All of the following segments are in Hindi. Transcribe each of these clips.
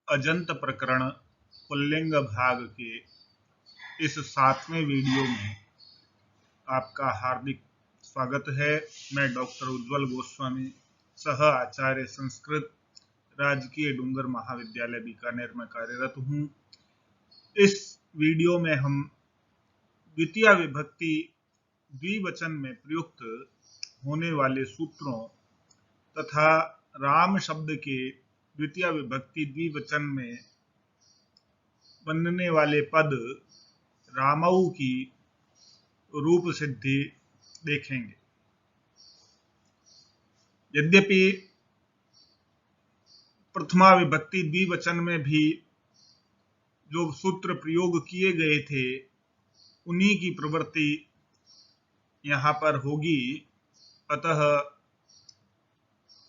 अजंत प्रकरण पुल्लिंग भाग के इस 7वें वीडियो में आपका हार्दिक स्वागत है। मैं डॉक्टर उज्ज्वल गोस्वामी, सह आचार्य संस्कृत, राजकीय डूंगर महाविद्यालय बीकानेर में कार्यरत हूँ। इस वीडियो में हम द्वितीय विभक्ति द्विवचन में प्रयुक्त होने वाले सूत्रों तथा राम शब्द के द्वितीय विभक्ति द्विवचन में बनने वाले पद रामऊ की रूप सिद्धि देखेंगे। यद्यपि प्रथमा विभक्ति द्विवचन में भी जो सूत्र प्रयोग किए गए थे उन्हीं की प्रवृत्ति यहाँ पर होगी, अतः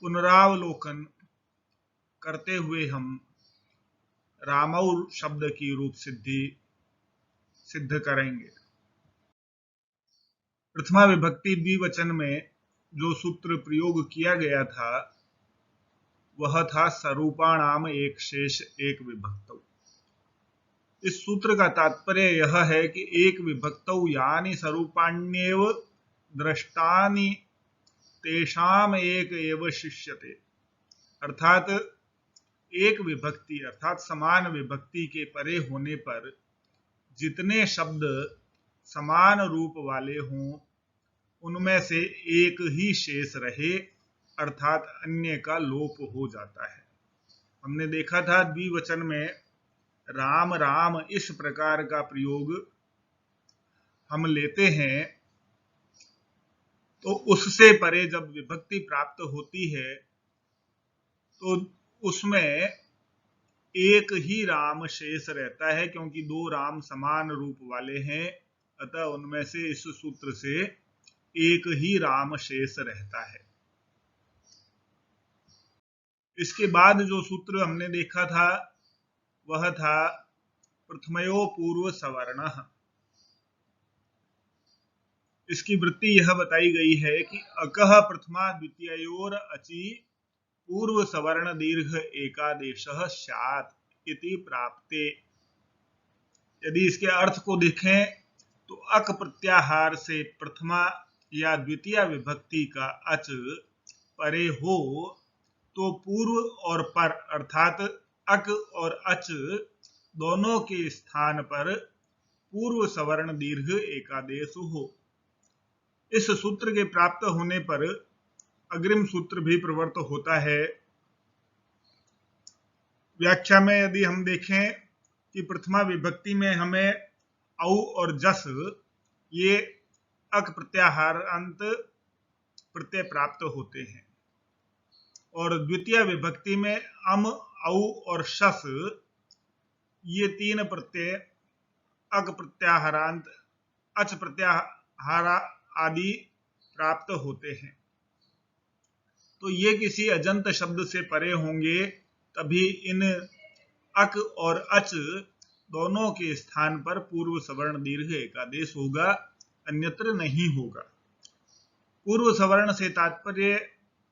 पुनरावलोकन करते हुए हम रामऊ शब्द की रूप सिद्धि सिद्ध करेंगे। प्रथमा विभक्ति द्विवचन में जो सूत्र प्रयोग किया गया था वह था सरूपाणाम एक शेष एक विभक्तौ। इस सूत्र का तात्पर्य यह है कि एक विभक्तौ यानी सरूपाण्येव दृष्टानि तेषाम एक एव शिष्यते, अर्थात एक विभक्ति अर्थात समान विभक्ति के परे होने पर जितने शब्द समान रूप वाले हों उनमें से एक ही शेष रहे, अर्थात अन्य का लोप हो जाता है। हमने देखा था द्विवचन में राम राम इस प्रकार का प्रयोग हम लेते हैं तो उससे परे जब विभक्ति प्राप्त होती है तो उसमें एक ही राम शेष रहता है, क्योंकि दो राम समान रूप वाले हैं, अतः उनमें से इस सूत्र से एक ही राम शेष रहता है। इसके बाद जो सूत्र हमने देखा था वह था प्रथमयो पूर्व सवर्ण। इसकी वृत्ति यह बताई गई है कि अकः प्रथमा द्वितीयोर अचि पूर्व सवर्ण दीर्घ एकादेशः स्यात् इति प्राप्ते। यदि इसके अर्थ को देखें तो अक प्रत्याहार से प्रथमा या द्वितीय विभक्ति का अच परे हो तो पूर्व और पर अर्थात अक और अच दोनों के स्थान पर पूर्व सवर्ण दीर्घ एकादेश हो। इस सूत्र के प्राप्त होने पर अग्रिम सूत्र भी प्रवृत्त होता है। व्याख्या में यदि हम देखें कि प्रथमा विभक्ति में हमें औ और जस ये अक प्रत्याहारांत प्रत्यय प्राप्त होते हैं, और द्वितीय विभक्ति में अम औ और शस ये तीन प्रत्यय अक प्रत्याहारांत अच प्रत्याहारा आदि प्राप्त होते हैं। तो ये किसी अजंत शब्द से परे होंगे तभी इन अक और अच दोनों के स्थान पर पूर्व सवर्ण दीर्घ एकादेश होगा, अन्यत्र नहीं होगा। पूर्व सवर्ण से तात्पर्य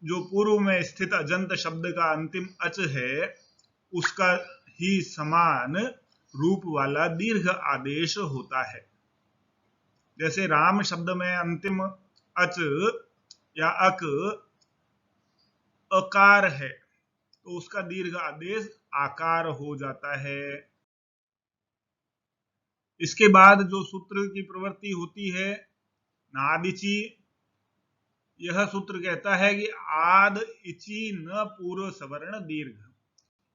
जो पूर्व में स्थित अजंत शब्द का अंतिम अच है उसका ही समान रूप वाला दीर्घ आदेश होता है। जैसे राम शब्द में अंतिम अच या अक अकार है तो उसका दीर्घ आदेश आकार हो जाता है। इसके बाद जो सूत्र की प्रवृत्ति होती है नादिचि, यह सूत्र कहता है कि आद इचि न पूर्व सवर्ण दीर्घ।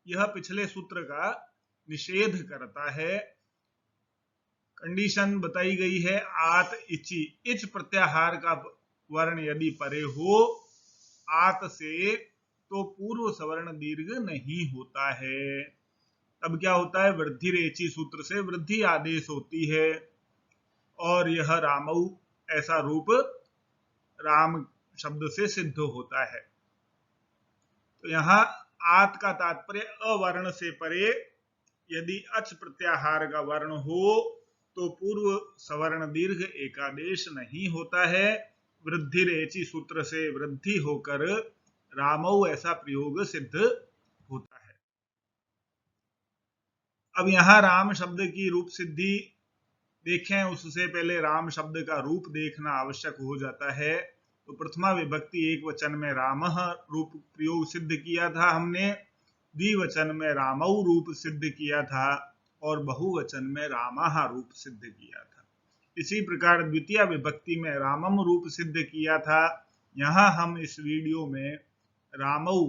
यह पिछले सूत्र का निषेध करता है। कंडीशन बताई गई है आत इचि, इच प्रत्याहार का वर्ण यदि परे हो आत से तो पूर्व सवर्ण दीर्घ नहीं होता है। तब क्या होता है, वृद्धि रेचि सूत्र से वृद्धि आदेश होती है और यह रामऊ ऐसा रूप राम शब्द से सिद्ध होता है। तो यहाँ आत का तात्पर्य अवर्ण से परे यदि अच प्रत्याहार का वर्ण हो तो पूर्व सवर्ण दीर्घ एकादेश नहीं होता है। वृद्धि रेचि सूत्र से वृद्धि होकर रामऊ ऐसा प्रयोग सिद्ध होता है। अब यहाँ राम शब्द की रूप सिद्धि देखें, उससे पहले राम शब्द का रूप देखना आवश्यक हो जाता है। तो प्रथमा विभक्ति एक वचन में रामः रूप प्रयोग सिद्ध किया था हमने, द्विवचन में रामौ रूप सिद्ध किया था और बहुवचन में रामः रूप सिद्ध किया था। इसी प्रकार द्वितीय विभक्ति में रामम रूप सिद्ध किया था। यहाँ हम इस वीडियो में रामौ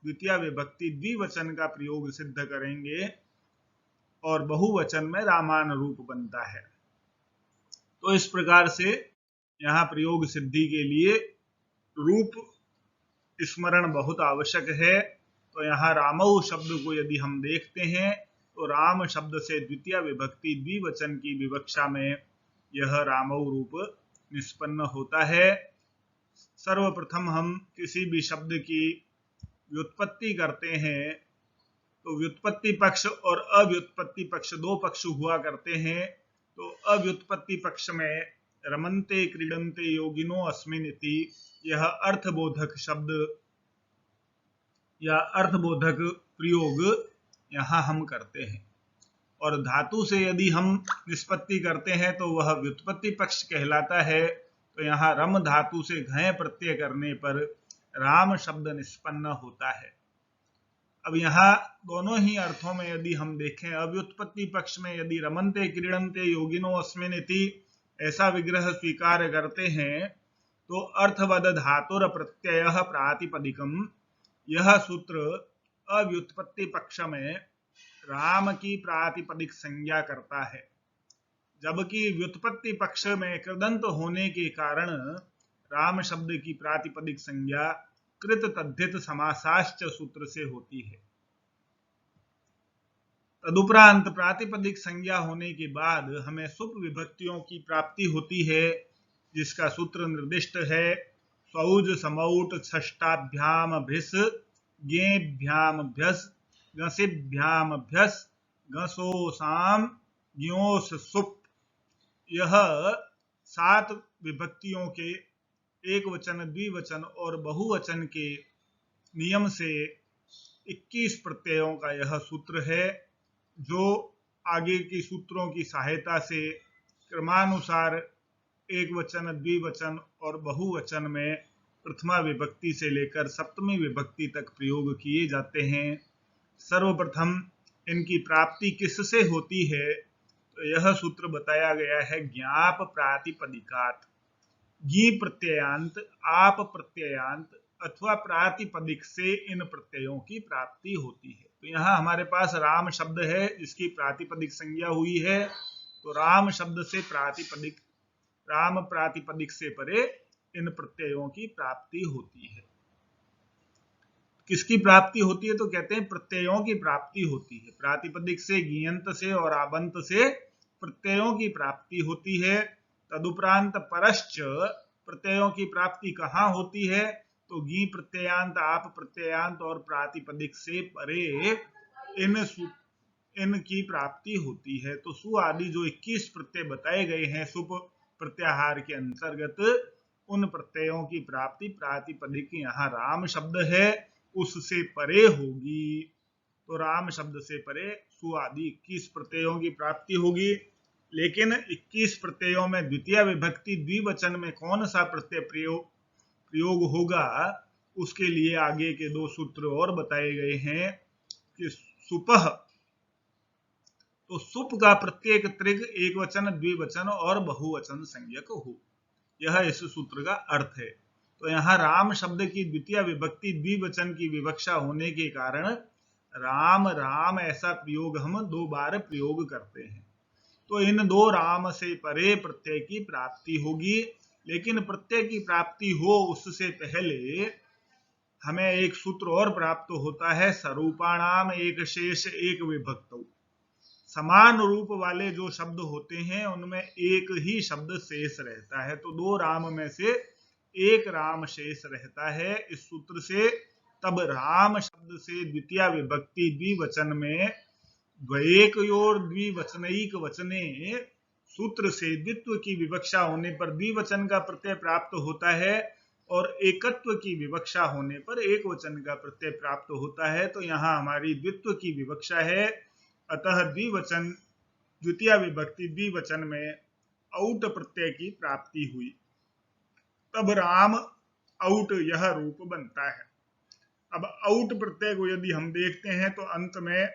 द्वितीय विभक्ति द्विवचन का प्रयोग सिद्ध करेंगे और बहुवचन में रामान रूप बनता है। तो इस प्रकार से यहाँ प्रयोग सिद्धि के लिए रूप स्मरण बहुत आवश्यक है। तो यहाँ रामौ शब्द को यदि हम देखते हैं तो राम शब्द से द्वितीय विभक्ति द्विवचन की विवक्षा में यह रामौ रूप निष्पन्न होता है। सर्वप्रथम हम किसी भी शब्द की व्युत्पत्ति करते हैं तो व्युत्पत्ति पक्ष और अव्युत्पत्ति पक्ष दो पक्ष हुआ करते हैं। तो अव्युत्पत्ति पक्ष में रमन्ते क्रीडन्ते योगिनो अस्मिन् इति यह अर्थबोधक शब्द या अर्थबोधक प्रयोग यहाँ हम करते हैं, और धातु से यदि हम निष्पत्ति करते हैं तो वह व्युत्पत्ति पक्ष कहलाता है। तो यहाँ रम धातु से घय प्रत्यय करने पर राम शब्द निष्पन्न होता है। अब यहाँ दोनों ही अर्थों में यदि हम देखें, अव्युत्पत्ति पक्ष में यदि रमन्ते क्रीडन्ते योगिनो अस्मिन् इति ऐसा विग्रह स्वीकार करते हैं तो अर्थवद धातुर प्रत्ययः प्रातिपदिकम, यह सूत्र अव्युत्पत्ति पक्ष में राम की प्रातिपदिक संज्ञा करता है, जबकि व्युत्पत्ति पक्ष में कृदंत होने के कारण राम शब्द की प्रातिपदिक संज्ञा कृत तद्धित समासाश्च सूत्र से होती है। तदुपरांत प्रातिपदिक संज्ञा होने के बाद हमें सुप विभक्तियों की प्राप्ति होती है, जिसका सूत्र निर्दिष्ट है स्वौज समौट षष्ठाभ्याम भिस ज्ञेभ्याम भ्यस गसिभ्याम भ्यस गसोसाम ज्ञोस सुप। यह 7 विभक्तियों के एक वचन द्विवचन और बहुवचन के नियम से 21 प्रत्ययों का यह सूत्र है, जो आगे की सूत्रों की सहायता से क्रमानुसार एक वचन द्विवचन और बहुवचन में प्रथमा विभक्ति से लेकर सप्तमी विभक्ति तक प्रयोग किए जाते हैं। सर्वप्रथम इनकी प्राप्ति किससे होती है, तो यह सूत्र बताया गया है ज्ञाप प्रातिपदिकात। जी प्रत्ययांत, आप प्रत्ययांत अथवा प्रातिपदिक से इन प्रत्ययों की प्राप्ति होती है। तो यहाँ हमारे पास राम शब्द है, इसकी प्रातिपदिक संज्ञा हुई है। तो राम शब्द से प्रातिपदिक, राम प्रातिपदिक से परे इन प्रत्ययों की प्राप्ति होती है। किसकी प्राप्ति होती है, तो कहते हैं प्रत्ययों की प्राप्ति होती है। प्रातिपदिक से, गियंत से और आबंत से प्रत्ययों की प्राप्ति होती है। तदुपरांत परश्च प्रत्ययों की प्राप्ति कहाँ होती है, तो गी प्रत्ययांत, आप प्रत्ययांत और प्रातिपदिक से परे इनकी प्राप्ति होती है। तो सु आदि जो 21 प्रत्यय बताए गए हैं सुप प्रत्याहार के अंतर्गत, उन प्रत्ययों की प्राप्ति प्रातिपदिक यहाँ राम शब्द है उससे परे होगी। तो राम शब्द से परे सु आदि 21 प्रत्ययों की प्राप्ति होगी। लेकिन 21 प्रत्ययों में द्वितीय विभक्ति द्विवचन में कौन सा प्रत्यय प्रयोग होगा, उसके लिए आगे के 2 सूत्र और बताए गए हैं कि सुपह, तो सुप का प्रत्येक त्रिग एक वचन द्विवचन और बहुवचन संज्ञक हो, यह इस सूत्र का अर्थ है। तो यहाँ राम शब्द की द्वितीय विभक्ति द्विवचन की विवक्षा होने के कारण राम राम ऐसा प्रयोग हम 2 बार प्रयोग करते हैं। तो इन 2 राम से परे प्रत्यय की प्राप्ति होगी। लेकिन प्रत्यय की प्राप्ति हो उससे पहले हमें एक सूत्र और प्राप्त होता है, सरूपाणाम एक शेष एक विभक्तौ। समान रूप वाले जो शब्द होते हैं उनमें एक ही शब्द शेष रहता है। तो 2 राम में से एक राम शेष रहता है इस सूत्र से। तब राम शब्द से द्वितीय विभक्ति द्विवचन में द्वैकयोर द्विवचनैक वचने सूत्र से द्वित्व की विवक्षा होने पर द्विवचन का प्रत्यय प्राप्त होता है और एकत्व की विवक्षा होने पर एक वचन का प्रत्यय प्राप्त होता है। तो यहाँ हमारी द्वित्व की विवक्षा है। अतः द्वितीय विभक्ति द्विवचन में औट प्रत्यय की प्राप्ति हुई, तब राम औट यह रूप बनता है। अब औट प्रत्यय को यदि हम देखते हैं तो अंत में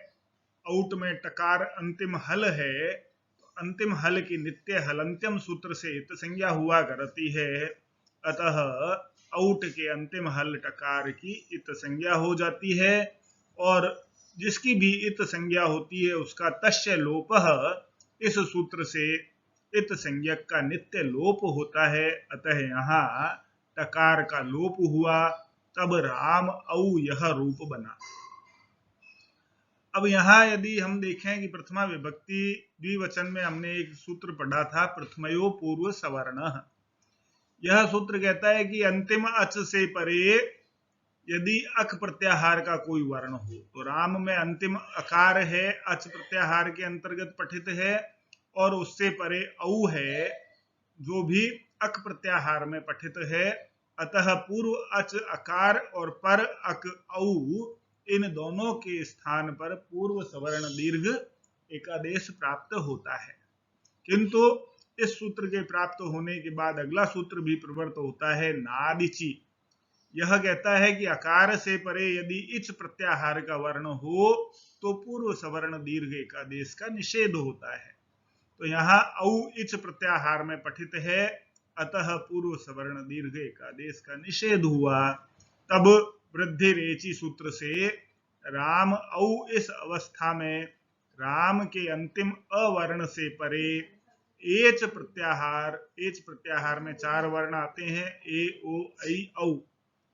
औट में टकार अंतिम हल है, तो अंतिम हल की नित्य हलंत्यम सूत्र से इत संज्ञा हुआ करती है, अतः औट के अंतिम हल टकार की इत संज्ञा हो जाती है, और जिसकी भी इत संज्ञा होती है उसका तस्य लोपः इस सूत्र से इत संज्ञक का नित्य लोप होता है, अतः यहाँ टकार का लोप हुआ, तब राम औ यह रूप बना। अब यहाँ यदि हम देखें कि प्रथमा विभक्ति द्विवचन में हमने एक सूत्र पढ़ा था, प्रथमयो पूर्व सवर्णः। यह सूत्र कहता है कि अंतिम अच से परे यदि अक प्रत्याहार का कोई वर्ण हो, तो राम में अंतिम अकार है, अच प्रत्याहार के अंतर्गत पठित है, और उससे परे औ है जो भी अक प्रत्याहार में पठित है, अतः पूर्व अच अकार और पर अक औ इन दोनों के स्थान पर पूर्व सवर्ण दीर्घ एकादेश प्राप्त होता है। किंतु इस सूत्र के प्राप्त होने के बाद अगला सूत्र भी प्रवृत्त होता है, नादिचि। यह कहता है कि अकार से परे यदि इच प्रत्याहार का वर्ण हो तो पूर्व सवर्ण दीर्घ एकादेश का निषेध होता है। तो यहाँ औ इच प्रत्याहार में पठित है, अतः पूर्व सवर्ण दीर्घ एकादेश का निषेध हुआ। तब वृद्धि रेचि सूत्र से राम औ इस अवस्था में राम के अंतिम अवर्ण से परे एच प्रत्याहार में 4 वर्ण आते हैं, ए ओ ऐ औ।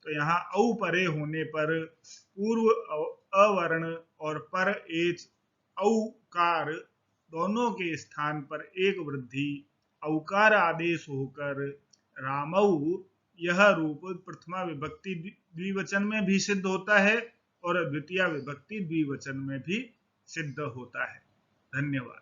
तो यहाँ औ परे होने पर पूर्व अवर्ण और पर एच औकार दोनों के स्थान पर एक वृद्धि औकार आदेश होकर रामऊ यह रूप प्रथमा विभक्ति द्विवचन में भी सिद्ध होता है और द्वितीय विभक्ति द्विवचन में भी सिद्ध होता है। धन्यवाद।